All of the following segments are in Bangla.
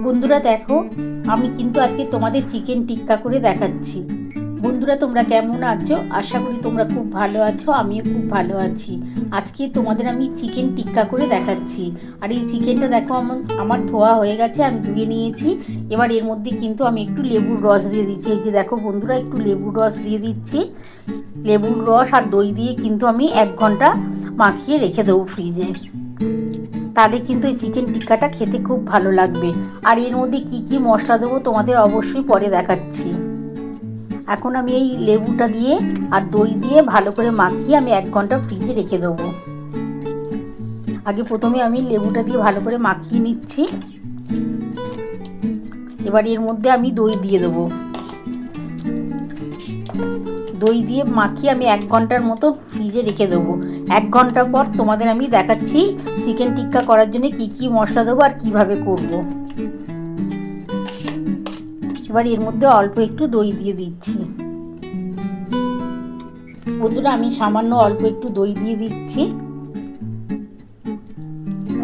বন্ধুরা দেখো, আমি কিন্তু আজকে তোমাদের চিকেন টিক্কা করে দেখাচ্ছি। বন্ধুরা তোমরা কেমন আছো? আশা করি তোমরা খুব ভালো আছো, আমিও খুব ভালো আছি। আজকে তোমাদের আমি চিকেন টিক্কা করে দেখাচ্ছি। আর এই চিকেনটা দেখো আমার ধোয়া হয়ে গেছে, আমি ধুয়ে নিয়েছি। এবার এর মধ্যে কিন্তু আমি একটু লেবুর রস দিয়ে দিচ্ছি। এই যে দেখো বন্ধুরা, একটু লেবুর রস দিয়ে দিচ্ছি। লেবুর রস আর দই দিয়ে কিন্তু আমি 1 ঘন্টা মাখিয়ে রেখে দেবো ফ্রিজে। তাহলে কিন্তু এই চিকেন টিক্কাটা খেতে খুব ভালো লাগবে। আর এর মধ্যে কি কি মশলা দেবো তোমাদের অবশ্যই পরে দেখাচ্ছি। এখন আমি এই লেবুটা দিয়ে আর দই দিয়ে ভালো করে মাখিয়ে আমি 1 ঘন্টা ফ্রিজে রেখে দেবো। আগে প্রথমে আমি লেবুটা দিয়ে ভালো করে মাখিয়ে নিচ্ছি। এবার এর মধ্যে আমি দই দিয়ে দেবো। দই দিয়ে মাখিয়ে আমি 1 ঘন্টার মতো ফ্রিজে রেখে দেবো। 1 ঘন্টা পর তোমাদের আমি দেখাচ্ছি চিকেন টিক্কা করার জন্য কি কি মশলা দেবো আর কিভাবে করব। এবার এর মধ্যে অল্প একটু দই দিয়ে দিচ্ছি। বন্ধুরা আমি সামান্য অল্প একটু দই দিয়ে দিচ্ছি।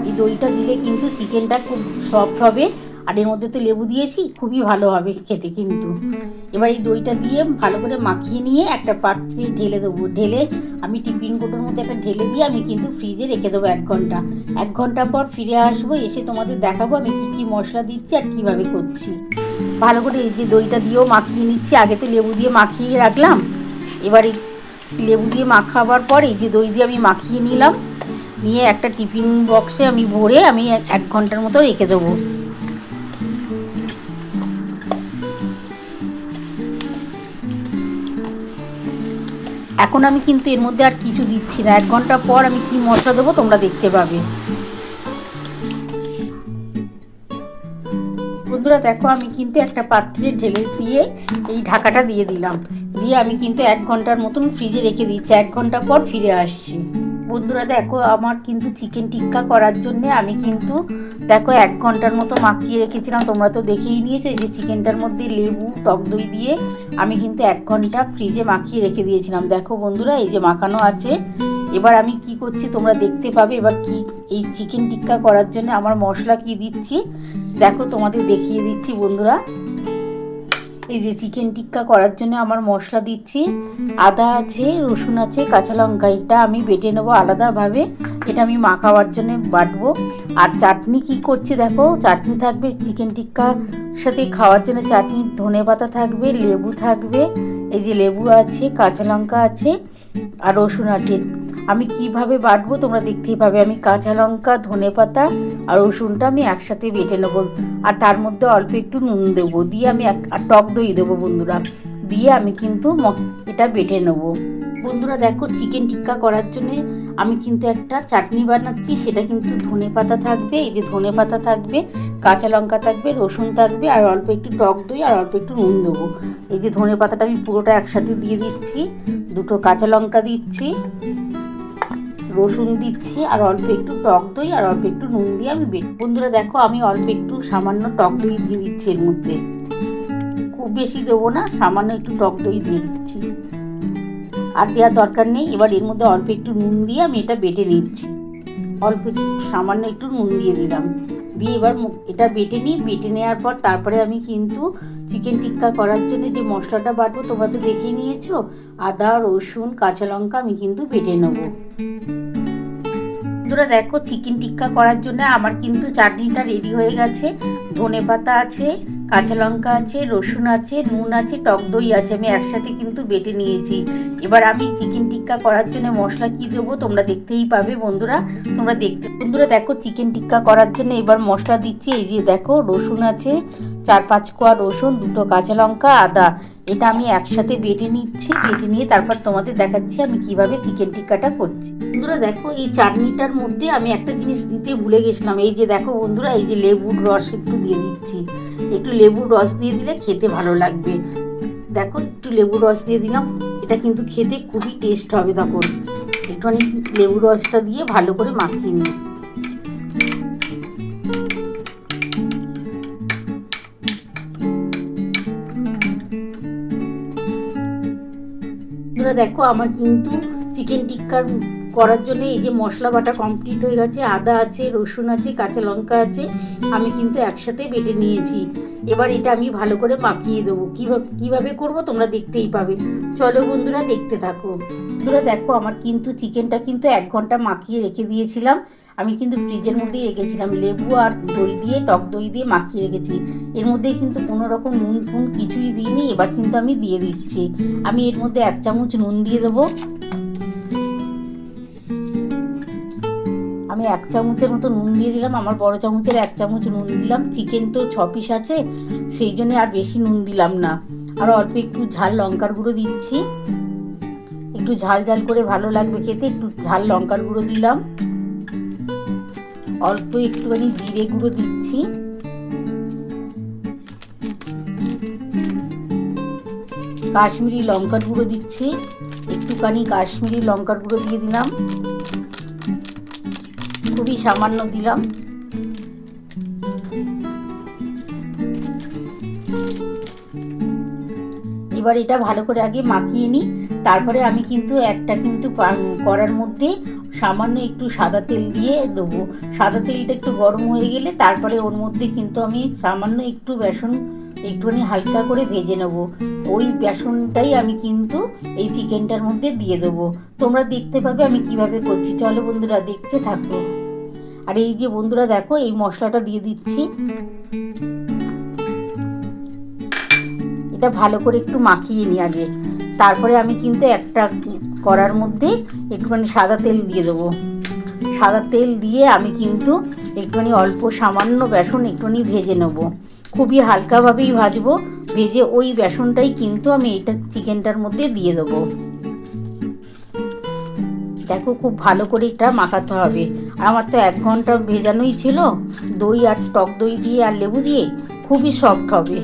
এই দইটা দিলে কিন্তু চিকেনটা খুব সফট হবে। আর এর মধ্যে তো লেবু দিয়েছি, খুবই ভালো হবে খেতে কিন্তু। এবার এই দইটা দিয়ে ভালো করে মাখিয়ে নিয়ে একটা পাত্রে ঢেলে দেবো। ঢেলে আমি টিফিন কৌটোর মধ্যে একটা ঢেলে দিয়ে আমি কিন্তু ফ্রিজে রেখে দেবো 1 ঘন্টা। 1 ঘন্টা পর ফিরে আসবো, এসে তোমাদের দেখাবো আমি কী কী মশলা দিচ্ছি আর কীভাবে করছি। ভালো করে এই যে দইটা দিয়েও মাখিয়ে নিচ্ছি। আগে তো লেবু দিয়ে মাখিয়ে রাখলাম। এবার এই লেবু দিয়ে মাখাবার পর এই যে দই দিয়ে আমি মাখিয়ে নিলাম। নিয়ে একটা টিফিন বক্সে আমি ভরে আমি 1 ঘন্টার মতো রেখে দেবো। এখন আমি কিন্তু এর মধ্যে আর কিছু দিচ্ছি না। 1 ঘন্টা পর আমি কি মশলা দেবো তোমরা দেখতে পাবে। বন্ধুরা দেখো, আমি কিন্তু একটা পাত্রে ঢেলে দিয়ে এই ঢাকাটা দিয়ে দিলাম। দিয়ে আমি কিন্তু 1 ঘন্টার মতন ফ্রিজে রেখে দিচ্ছি। 1 ঘন্টা পর ফিরে আসছি। বন্ধুরা দেখো, আমার কিন্তু চিকেন টিক্কা করার জন্যে আমি কিন্তু দেখো 1 ঘন্টার মতো মাখিয়ে রেখেছিলাম। তোমরা তো দেখেই নিয়েছো। এই যে চিকেনটার মধ্যে লেবু টক দই দিয়ে আমি কিন্তু 1 ঘন্টা ফ্রিজে মাখিয়ে রেখে দিয়েছিলাম। দেখো বন্ধুরা, এই যে মাখানো আছে। এবার আমি কি করছি তোমরা দেখতে পাবে। এবার কি এই চিকেন টিক্কা করার জন্য আমার মশলা কি দিচ্ছি দেখো, তোমাদের দেখিয়ে দিচ্ছি বন্ধুরা। এই যে চিকেন টিক্কা করার জন্য আমার মশলা দিচ্ছি। আদা আছে, রসুন আছে, কাঁচা লঙ্কা। এটা আমি বেটে নেবো আলাদাভাবে। এটা আমি মাখাবার জন্য বাটবো। আর চাটনি কি করছি দেখো, চাটনি থাকবে চিকেন টিক্কার সাথে খাওয়ার জন্য। চাটনি ধনেপাতা থাকবে, লেবু থাকবে। এই যে লেবু আছে, কাঁচা লঙ্কা আছে আর রসুন আছে। আমি কিভাবে বাটবো তোমরা দেখতেই পাবে। আমি কাঁচা লঙ্কা, ধনেপাতা আর রসুনটা আমি একসাথে বেটে নেবো। আর তার মধ্যে অল্প একটু নুন দেবো। দিয়ে আমি আর টক দই দেবো বন্ধুরা। দিয়ে আমি কিন্তু এটা বেটে নেবো। বন্ধুরা দেখো, চিকেন টিক্কা করার জন্যে আমি কিন্তু একটা চাটনি বানাচ্ছি। সেটা কিন্তু ধনেপাতা থাকবে, এই যে ধনেপাতা থাকবে, কাঁচা লঙ্কা থাকবে, রসুন থাকবে আর অল্প একটু টক দই আর অল্প একটু নুন দেবো। এই যে ধনেপাতাটা আমি পুরোটা একসাথে দিয়ে দিচ্ছি। 2টো কাঁচা লঙ্কা দিচ্ছি, রসুন দিচ্ছি আর অল্প একটু টক দই আর অল্প একটু নুন দিয়ে আমি বন্ধুরা দেখো, আমি অল্প একটু সামান্য টক দই দিয়ে দিচ্ছি এর মধ্যে। খুব বেশি দেবো না, সামান্য একটু টক দই দিয়ে দিচ্ছি। আর দেওয়ার দরকার নেই। এবার এর মধ্যে অল্প একটু নুন দিয়ে আমি এটা বেটে নিচ্ছি। অল্প সামান্য একটু নুন দিয়ে দিলাম। দিয়ে এবার এটা বেটে নিই। বেটে নেওয়ার পর তারপরে আমি কিন্তু চিকেন টিক্কা করার জন্য যে মশলাটা বাটবো তোমরা তো দেখেই নিয়েছো। আদা, রসুন, কাঁচা লঙ্কা আমি কিন্তু বেটে নেবো। বন্ধুরা দেখো, চিকেন টিক্কা করার জন্য আমার কিন্তু চাটনিটা রেডি হয়ে গেছে। ধনেপাতা আছে, কাঁচা লঙ্কা আছে, রসুন আছে, নুন আছে, টক দই আছে। আমি একসাথে কিন্তু বেটে নিয়েছি। এবার আমি চিকেন টিক্কা করার জন্য মশলা কি দেবো তোমরা দেখতেই পাবে বন্ধুরা। বন্ধুরা দেখো, চিকেন টিক্কা করার জন্য এবার মশলা দিচ্ছি। এই যে দেখো, রসুন আছে 4-5 কোয়া রসুন, 2টো কাঁচা লঙ্কা, আদা। এটা আমি একসাথে বেটে নিচ্ছি। বেটে নিয়ে তারপর তোমাদের দেখাচ্ছি আমি কিভাবে চিকেন টিক্কাটা করছি। বন্ধুরা দেখো, এই চাটনিটার মধ্যে আমি একটা জিনিস দিতে ভুলে গেছিলাম। এই যে দেখো বন্ধুরা, এই যে লেবুর রস একটু দিয়ে দিচ্ছি। একটু লেবুর রস দিয়ে দিলে খেতে ভালো লাগবে। দেখো, একটু লেবুর রস দিয়ে দিলাম। এটা কিন্তু খেতে খুবই টেস্ট হবে। তখন একটুখানি লেবুর রসটা দিয়ে ভালো করে মাখিয়ে নিই। বন্ধুরা দেখো, আমার কিন্তু চিকেন টিক্কার করার জন্য এই যে মশলা বাটা কমপ্লিট হয়ে গেছে। আদা আছে, রসুন আছে, কাঁচা লঙ্কা আছে, আমি কিন্তু একসাথে বেটে নিয়েছি। এবার এটা আমি ভালো করে মাখিয়ে দেবো। কীভাবে করব তোমরা দেখতেই পাবে। চলো বন্ধুরা, দেখতে থাকো। বন্ধুরা দেখো, আমার কিন্তু চিকেনটা কিন্তু 1 ঘন্টা মাখিয়ে রেখে দিয়েছিলাম। আমি কিন্তু ফ্রিজের মধ্যেই রেখেছিলাম, লেবু আর দই দিয়ে, টক দই দিয়ে মাখিয়ে রেখেছি। এর মধ্যে কিন্তু কোনো রকম নুন ফুন কিছুই দিইনি। এবার কিন্তু আমি দিয়ে দিচ্ছি। আমি এর মধ্যে 1 চামচ নুন দিয়ে দেবো। আমি 1 চামচের মতো নুন দিয়ে দিলাম। আমার বড় চামচের 1 চামচ নুন দিলাম। চিকেন তো 6 পিস আছে, সেই জন্য আর বেশি নুন দিলাম না। আর অল্প একটু ঝাল লঙ্কার গুঁড়ো দিচ্ছি, একটু ঝাল ঝাল করে ভালো লাগবে খেতে, একটু ঝাল লঙ্কার গুঁড়ো দিলাম। অল্প একটুখানি জিরে গুঁড়ো দিচ্ছি। কাশ্মীরি লঙ্কার গুঁড়ো দিচ্ছি, একটুখানি কাশ্মীরি লঙ্কার গুঁড়ো দিয়ে দিলাম, খুবই সামান্য দিলাম। এবার এটা ভালো করে আগে মাখিয়ে নিই। তারপরে আমি কিন্তু কড়ার মধ্যে সামান্য একটু সাদা তেল দিয়ে দেবো। সাদা তেলটা একটু গরম হয়ে গেলে তারপরে ওর মধ্যে কিন্তু আমি সামান্য একটু বেসন একটুখানি হালকা করে ভেজে নেব। ওই বেসনটাই আমি কিন্তু এই চিকেনটার মধ্যে দিয়ে দেবো। তোমরা দেখতে পাবে আমি কিভাবে করছি। চলো বন্ধুরা, দেখতে থাকো। আর এই যে বন্ধুরা দেখো, এই মশলাটা দিয়ে দিচ্ছি। এটা ভালো করে একটু মাখিয়ে নিই আগে। তারপরে আমি কিন্তু একটা কড়ার মধ্যে একটুখানি সাদা তেল দিয়ে দেবো। সাদা তেল দিয়ে আমি কিন্তু একটুখানি অল্প সামান্য বেসন একটুখানি ভেজে নেব। খুবই হালকাভাবেই ভাজবো। ভেজে ওই বেসনটাই কিন্তু আমি এটা চিকেনটার মধ্যে দিয়ে দেবো। দেখো, খুব ভালো করে এটা মাখাতে হবে। আর আমার তো 1 ঘন্টা ভেজানোই ছিল। দই আর টক দই দিয়ে আর লেবু দিয়ে খুবই সফট হবে।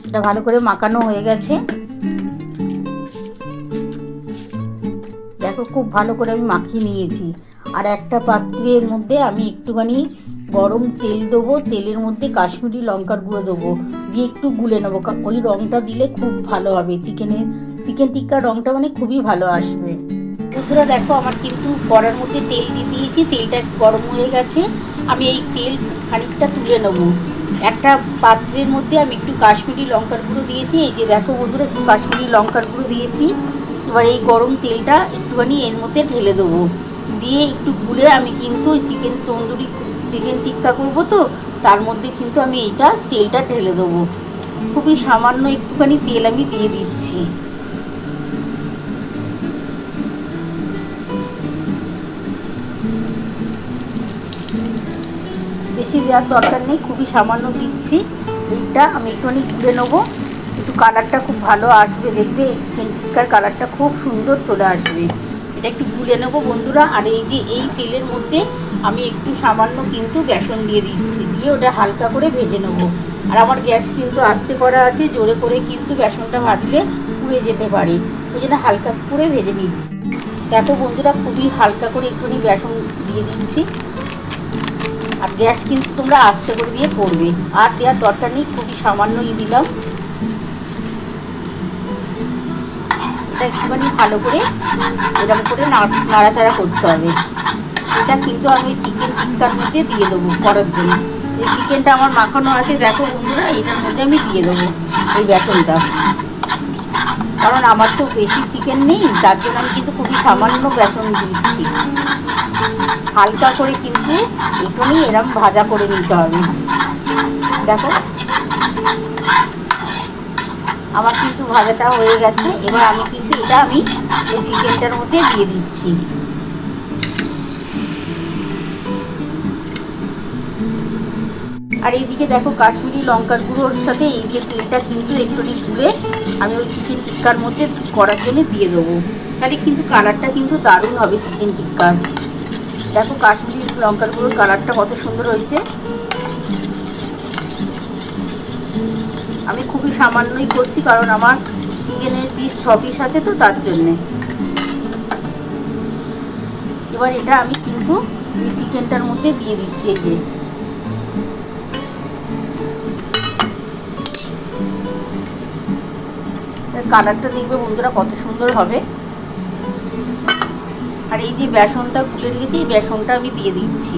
এটা ভালো করে মাখানো হয়ে গেছে। দেখো, খুব ভালো করে আমি মাখিয়ে নিয়েছি। আর একটা পাত্রের মধ্যে আমি একটুখানি গরম তেল দেবো। তেলের মধ্যে কাশ্মীরি লঙ্কার গুঁড়ো দেবো, দিয়ে একটু গুলে নেবো। ওই রঙটা দিলে খুব ভালো হবে। চিকেন টিক্কার রঙটা মানে খুবই ভালো আসবে। বন্ধুরা দেখো, আমার কিন্তু কড়ার মধ্যে তেল দিয়ে দিয়েছি। তেলটা গরম হয়ে গেছে। আমি এই তেল খানিকটা তুলে নেবো। একটা পাত্রের মধ্যে আমি একটু কাশ্মীরি লঙ্কার গুঁড়ো দিয়েছি। এই যে দেখো বন্ধুরা, একটু কাশ্মীরি লঙ্কার গুঁড়ো দিয়েছি। এবার এই গরম তেলটা একটুখানি এর মধ্যে ঢেলে দেবো। দিয়ে একটু গুলে আমি কিন্তু ওই চিকেন টিক্কা করবো, তো তার মধ্যে কিন্তু আমি তেলটা ঢেলে দেবো। খুবই সামান্য একটুখানি তেল আমি দিয়ে দিচ্ছি। বেশি দেওয়ার দরকার নেই, খুবই সামান্য দিচ্ছি। এইটা আমি একটুখানি গুলে নেবো। একটু কালারটা খুব ভালো আসবে, দেখবে চিকেন টিক্কার কালারটা খুব সুন্দর চলে আসবে। এটা একটু গুলে নেবো বন্ধুরা। আর এই যে এই তেলের মধ্যে আমি একটু সামান্য কিন্তু বেসন দিয়ে দিচ্ছি, দিয়ে ওটা হালকা করে ভেজে নেবো। আর আমার গ্যাস কিন্তু আস্তে করা আছে, জোরে করে কিন্তু বেসনটা ভাজলে পুড়ে যেতে পারে, ওই জন্য হালকা করে ভেজে নিচ্ছি। দেখো বন্ধুরা, খুবই হালকা করে একটুখানি বেসন দিয়ে দিচ্ছি। আর গ্যাস কিন্তু তোমরা আস্তে করে দিয়ে করবে, আর দেওয়ার দরকার নেই, খুবই সামান্যই দিলাম। এটা একটুখানি ভালো করে এরকম করে নাড়াচাড়া করতে হবে। এটা কিন্তু আমি চিকেন টিক্কার মধ্যে দিয়ে দেবো করার জন্য। এই চিকেনটা আমার মাখানো আছে, দেখো বন্ধুরা, এটার মধ্যে আমি দিয়ে দেবো এই বেসনটা। কারণ আমার তো বেশি চিকেন নেই, তার জন্য আমি কিন্তু খুবই সামান্য বেসন দিচ্ছি। হালকা করে কিন্তু একটুখানি এরম ভাজা করে নিতে হবে। দেখো, আমার কিন্তু ভাজাটা হয়ে গেছে। এবার আমি কিন্তু এটা এই চিকেনটার মধ্যে দিয়ে দিচ্ছি। আর এইদিকে দেখো, কাশ্মীরি লঙ্কার গুঁড়োর সাথে এই যে তেলটা কিন্তু একটুখানি তুলে আমি ওই চিকেন টিক্কার মধ্যে করার জন্য দিয়ে দেবো। তাহলে কিন্তু কালারটা কিন্তু দারুণ হবে চিকেন টিক্কার। দেখো, কাশ্মীরি লঙ্কার গুঁড়োর কালারটা কত সুন্দর হয়েছে। আমি খুবই সামান্যই করছি, কারণ আমার চিকেনের পিস 6 পিস আছে, তো তার জন্যে। এবার এটা আমি কিন্তু এই চিকেনটার মধ্যে দিয়ে দিচ্ছি। এই যে কালারটা দেখবে বন্ধুরা কত সুন্দর হবে। এই যে বেসনটা গুলে রেখেছি, এই বেসনটা আমি দিয়ে দিচ্ছি।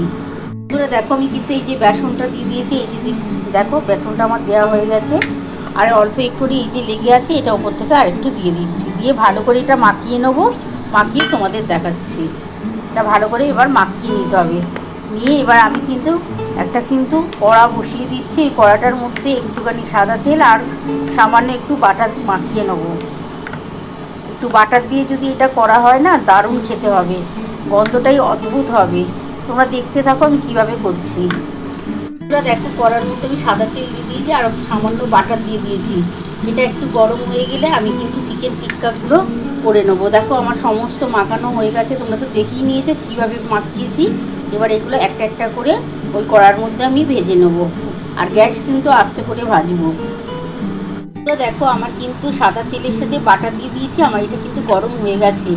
বন্ধুরা দেখো আমি কিন্তু এই যে বেসনটা দিয়ে দিয়েছি, এই যে দেখো বেসনটা আমার দেওয়া হয়ে গেছে। আর অল্প একটু এই যে লেগে আছে, এটা ওপর থেকে আরেকটু দিয়ে দিচ্ছি, দিয়ে ভালো করে এটা মাখিয়ে নেবো। মাখিয়ে তোমাদের দেখাচ্ছি। এটা ভালো করে এবার মাখিয়ে নিতে হবে। নিয়ে এবার আমি কিন্তু কিন্তু কড়া বসিয়ে দিচ্ছি। এই কড়াটার মধ্যে একটুখানি সাদা তেল আর সামান্য একটু বাটার মাখিয়ে নেবো। একটু বাটার দিয়ে যদি এটা করা হয় না, দারুণ খেতে হবে, গন্ধটাই অদ্ভুত হবে। তোমরা দেখতে থাকো আমি কীভাবে করছি। তোমরা দেখো কড়ার মধ্যে আমি সাদা তেল দিয়ে দিয়েছি আর সামান্য বাটার দিয়ে দিয়েছি। এটা একটু গরম হয়ে গেলে আমি কিন্তু চিকেন টিক্কাগুলো করে নেবো। দেখো আমার সমস্ত মাখানো হয়ে গেছে, তোমরা তো দেখেই নিয়েছো কীভাবে মাখিয়েছি। এবার এগুলো একটা একটা করে ওই কড়ার মধ্যে আমি ভেজে নেবো। আর গ্যাস কিন্তু আস্তে করে ভাজবো। দেখো আমার কিন্তু সাদা তেলের সাথে বাটার দিয়ে দিয়েছি, আমার এটা কিন্তু গরম হয়ে গেছে।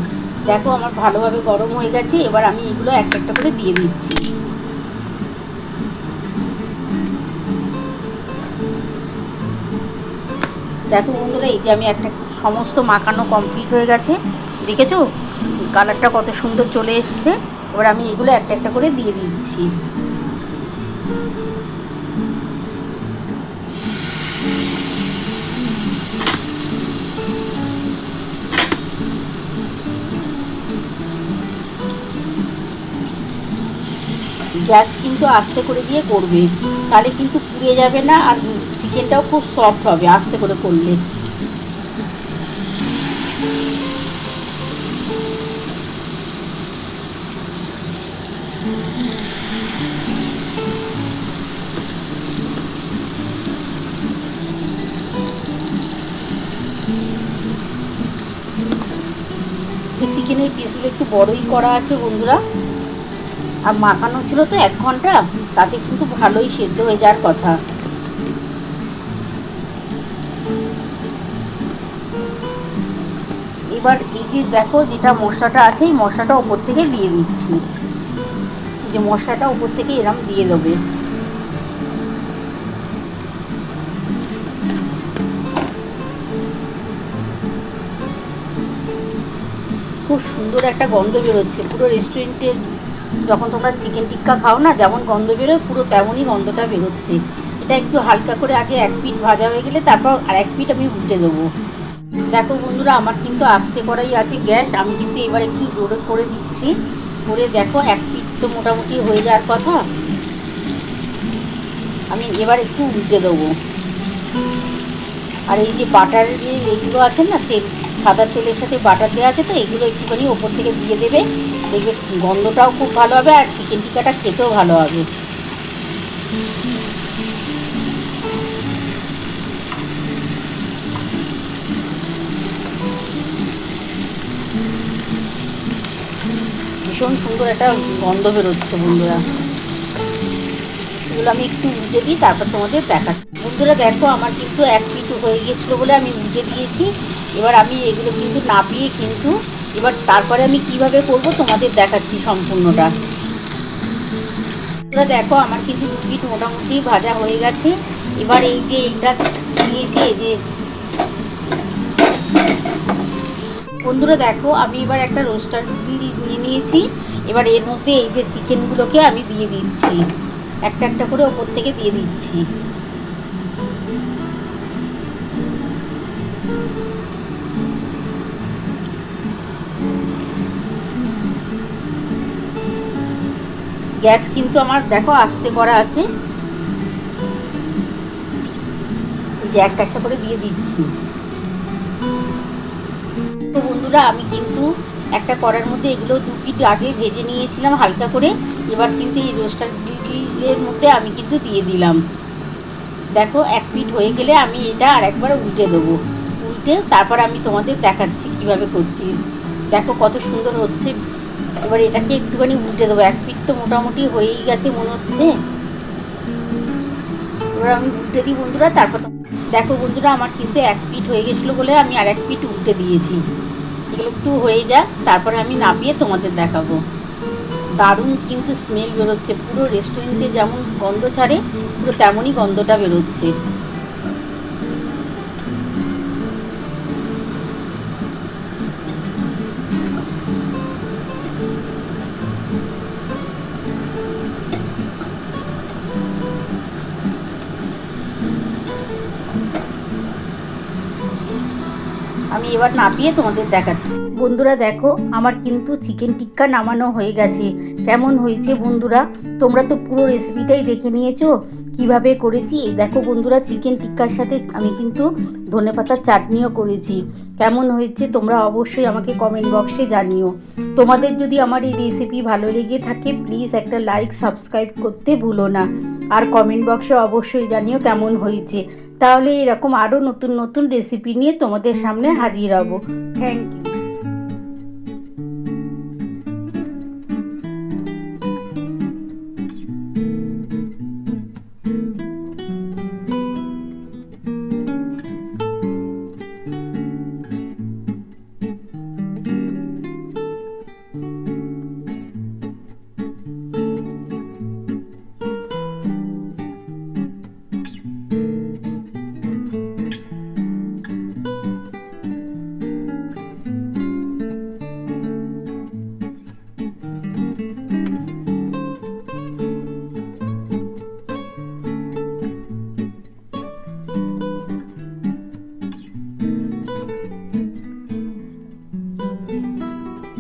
দেখো আমার ভালোভাবে গরম হয়ে গেছে। এবার আমি এগুলো একটা একটা করে দিয়ে দিচ্ছি। দেখো বন্ধুরা এই যে আমি একটা সমস্ত মাখানো কমপ্লিট হয়ে গেছে, দেখেছো কালারটা কত সুন্দর চলে এসছে। এবার আমি এগুলো একটা একটা করে দিয়ে দিচ্ছি। গ্যাস কিন্তু আস্তে করে দিয়ে করবে, তাহলে কিন্তু পুড়ে যাবে না, আর চিকেনটাও খুব সফট হবে আস্তে করে করলে। চিকেনের পিসগুলো একটু বড়ই করা আছে বন্ধুরা, আর মাখানো ছিল তো 1 ঘন্টা, তাতে কিন্তু ভালোই সেদ্ধ হয়ে যাওয়ার কথা। এবার এই যে দেখো যেটা মশলাটা আছে, এই মশলাটা ওপর থেকে দিয়ে দিচ্ছি। যে মশলাটা ওপর থেকে এরকম দিয়ে দেবে। খুব সুন্দর একটা গন্ধ বেরোচ্ছে, পুরো রেস্টুরেন্টে যখন তোমরা চিকেন টিক্কা খাও না যেমন গন্ধ বেরোয়, পুরো তেমনই গন্ধটা বেরোচ্ছে। এটা একটু হালকা করে আগে 1 পিঠ ভাজা হয়ে গেলে তারপর আর 1 পিঠ আমি উল্টে দেবো। দেখো বন্ধুরা আমার কিন্তু আস্তে করাই আছে গ্যাস, আমি কিন্তু এবার একটু জোরে করে দিচ্ছি। করে দেখো 1 পিঠ তো মোটামুটি হয়ে যাওয়ার কথা, আমি এবার একটু উল্টে দেবো। আর এই যে বাটার যে এগুলো আছে না, তেল সাদা তেলের সাথে বাটার দেওয়া আছে, তো এগুলো একটুখানি ওপর থেকে দিয়ে দেবে। দেখবে গন্ধটাও খুব ভালো হবে আর চিকেন টিক্কাটা খেতেও ভালো হবে। ভীষণ সুন্দর একটা গন্ধ বেরোচ্ছে বন্ধুরা। এগুলো আমি একটু উল্টে দিই, তারপর তোমাদের দেখাচ্ছি। বন্ধুরা দেখো আমার কিন্তু 1 পিঠ হয়ে গেছিলো বলে আমি উল্টে দিয়েছি। এবার আমি এগুলো কিন্তু নাপিয়ে কিন্তু এবার তারপরে আমি কিভাবে করব তোমাদের দেখাচ্ছি সম্পূর্ণটা। বন্ধুরা দেখো আমার কিন্তু 2 পিঠ মোটামুটি ভাজা হয়ে গেছে। এবার এই যে এইটা দিয়েছি, এই যে বন্ধুরা দেখো আমি এবার একটা রোস্টার নিয়ে নিয়েছি। এবার এর মধ্যে এই যে চিকেনগুলোকে আমি দিয়ে দিচ্ছি, একটা একটা করে ওপর থেকে দিয়ে দিচ্ছি। গ্যাস কিন্তু আমার দেখো আস্তে করা আছে, একটা একটা করে দিয়ে দিচ্ছি। তো বন্ধুরা আমি কিন্তু একটা কড়ার মধ্যে এগুলো 2 পিঠ আগে ভেজে নিয়েছিলাম হালকা করে। এবার কিন্তু এই রোস্টার গ্রিলের মধ্যে আমি কিন্তু দিয়ে দিলাম। দেখো 1 পিঠ হয়ে গেলে আমি এটা আরেকবার উল্টে দেবো। উল্টে তারপর আমি তোমাদের দেখাচ্ছি কিভাবে করছি। দেখো কত সুন্দর হচ্ছে। এবার এটাকে একটুখানি উল্টে দেবো। 1 পিঠ তো মোটামুটি হয়েই গেছে মনে হচ্ছে। এবার আমি উল্টে দিই বন্ধুরা। তারপর দেখো বন্ধুরা আমার কিন্তু 1 পিঠ হয়ে গেছিলো বলে আমি আর 1 পিঠ উল্টে দিয়েছি। এগুলো একটু হয়ে যাক, তারপরে আমি নামিয়ে তোমাদের দেখাবো। দারুণ কিন্তু স্মেল বেরোচ্ছে, পুরো রেস্টুরেন্টে যেমন গন্ধ ছাড়ে পুরো তেমনই গন্ধটা বেরোচ্ছে। আমি এবার নাপিয়ে তোমাদের দেখাচ্ছি। বন্ধুরা দেখো, আমার কিন্তু চিকেন টিক্কা নামানো হয়ে গেছে। কেমন হয়েছে বন্ধুরা? তোমরা তো পুরো রেসিপিটাই দেখে নিয়েছো কিভাবে করেছি। এই দেখো বন্ধুরা, চিকেন টিক্কার সাথে আমি কিন্তু ধনেপাতার চাটনিও করেছি। কেমন হয়েছে তোমরা অবশ্যই আমাকে কমেন্ট বক্সে জানিও। তোমাদের যদি আমার এই রেসিপি ভালো লেগে থাকে প্লিজ একটা লাইক সাবস্ক্রাইব করতে ভুলো না। আর কমেন্ট বক্সে অবশ্যই জানিও কেমন হয়েছে। তাহলে এরকম আরও নতুন নতুন রেসিপি নিয়ে তোমাদের সামনে হাজির হব। Thank you.